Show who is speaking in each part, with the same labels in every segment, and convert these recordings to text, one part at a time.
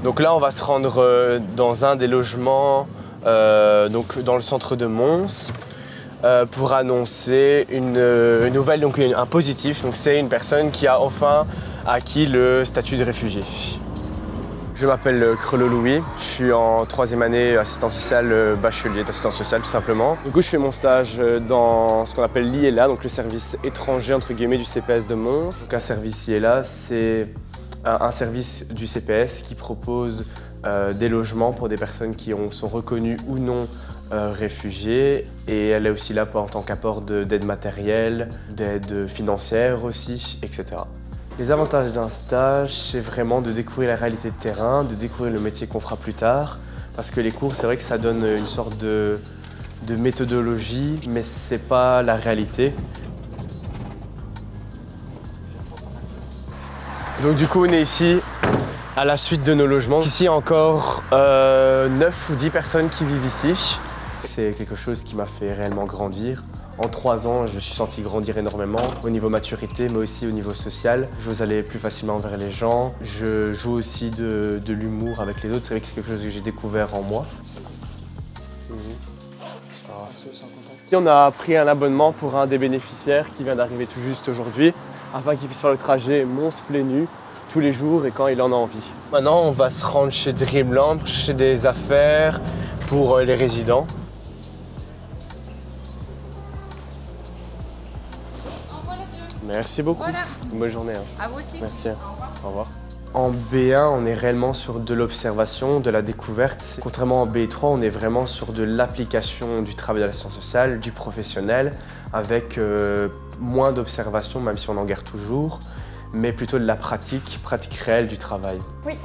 Speaker 1: Donc là, on va se rendre dans un des logements, donc dans le centre de Mons, pour annoncer une nouvelle, donc un positif. Donc c'est une personne qui a enfin acquis le statut de réfugié. Je m'appelle Crelot Louis, je suis en 3e année assistant social, bachelier d'assistance sociale tout simplement. Du coup, je fais mon stage dans ce qu'on appelle l'IELA, donc le service étranger entre guillemets du CPS de Mons. Donc un service IELA, c'est un service du CPS qui propose des logements pour des personnes qui sont reconnues ou non réfugiées, et elle est aussi là en tant qu'apport d'aide matérielle, d'aide financière aussi, etc. Les avantages d'un stage, c'est vraiment de découvrir la réalité de terrain, de découvrir le métier qu'on fera plus tard, parce que les cours, c'est vrai que ça donne une sorte de méthodologie, mais c'est pas la réalité. Donc du coup, on est ici à la suite de nos logements. Ici, il y a encore 9 ou 10 personnes qui vivent ici. C'est quelque chose qui m'a fait réellement grandir. En 3 ans, je me suis senti grandir énormément au niveau maturité, mais aussi au niveau social. J'ose aller plus facilement vers les gens. Je joue aussi de l'humour avec les autres. C'est vrai que c'est quelque chose que j'ai découvert en moi. C'est pas grave. On a pris un abonnement pour un des bénéficiaires qui vient d'arriver tout juste aujourd'hui, afin qu'il puisse faire le trajet Mons-Flenu tous les jours et quand il en a envie. Maintenant, on va se rendre chez Dreamland, chercher des affaires pour les résidents. Merci beaucoup. Voilà. Bonne journée.
Speaker 2: À vous aussi.
Speaker 1: Merci. Au revoir. En B1, on est réellement sur de l'observation, de la découverte. Contrairement en B3, on est vraiment sur de l'application du travail de l'assistance sociale, du professionnel, avec moins d'observation, même si on en garde toujours, mais plutôt de la pratique réelle du travail.
Speaker 3: Oui.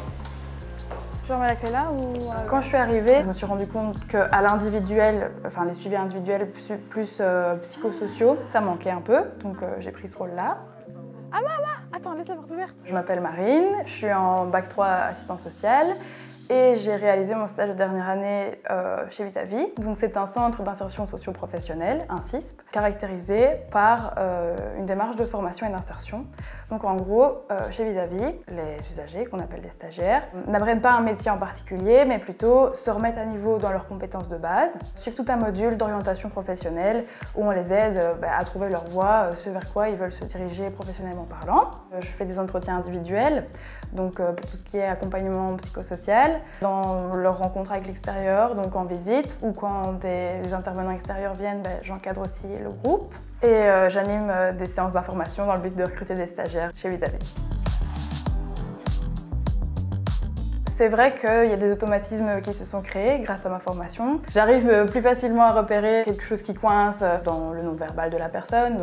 Speaker 3: Je remets la clé là ou... Quand je suis arrivée, je me suis rendu compte qu'à l'individuel, enfin les suivis individuels plus psychosociaux, ça manquait un peu, donc j'ai pris ce rôle-là. Ah maman, attends, laisse la porte ouverte. Je m'appelle Marine, je suis en bac 3 assistance sociale et j'ai réalisé mon stage de dernière année chez Vis-à-Vis. Donc c'est un centre d'insertion socio-professionnelle, un CISP, caractérisé par une démarche de formation et d'insertion. Donc en gros, chez Vis-à-Vis, les usagers, qu'on appelle des stagiaires, n'apprennent pas un métier en particulier, mais plutôt se remettent à niveau dans leurs compétences de base, suivent tout un module d'orientation professionnelle où on les aide à trouver leur voie, ce vers quoi ils veulent se diriger professionnellement parlant. Je fais des entretiens individuels, donc pour tout ce qui est accompagnement psychosocial, dans leur rencontre avec l'extérieur, donc en visite, ou quand des intervenants extérieurs viennent, j'encadre aussi le groupe. Et j'anime des séances d'information dans le but de recruter des stagiaires chez Vis-à-Vis. C'est vrai qu'il y a des automatismes qui se sont créés grâce à ma formation. J'arrive plus facilement à repérer quelque chose qui coince dans le non-verbal de la personne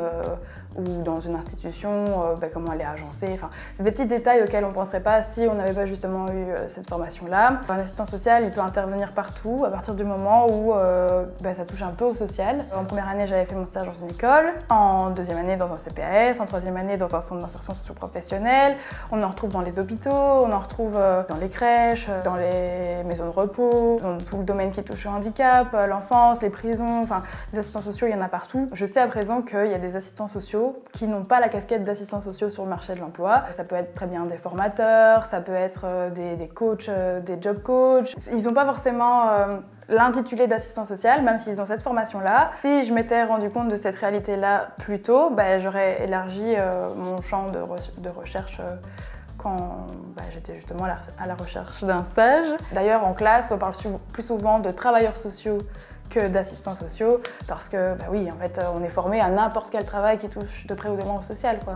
Speaker 3: ou dans une institution, comment elle est agencée. Enfin, c'est des petits détails auxquels on ne penserait pas si on n'avait pas justement eu cette formation-là. Un assistant social, il peut intervenir partout à partir du moment où ça touche un peu au social. En première année, j'avais fait mon stage dans une école. En 2e année, dans un CPAS. En 3e année, dans un centre d'insertion socio-professionnelle. On en retrouve dans les hôpitaux, on en retrouve dans les crèches, dans les maisons de repos, dans tout le domaine qui touche au handicap, l'enfance, les prisons, enfin, les assistants sociaux, il y en a partout. Je sais à présent qu'il y a des assistants sociaux qui n'ont pas la casquette d'assistants sociaux sur le marché de l'emploi. Ça peut être très bien des formateurs, ça peut être des coachs, des job coachs. Ils n'ont pas forcément l'intitulé d'assistant social, même s'ils ont cette formation-là. Si je m'étais rendu compte de cette réalité-là plus tôt, j'aurais élargi mon champ de recherche quand j'étais justement à la recherche d'un stage. D'ailleurs, en classe, on parle plus souvent de travailleurs sociaux que d'assistants sociaux, parce que oui, en fait, on est formé à n'importe quel travail qui touche de près ou de loin au social, quoi.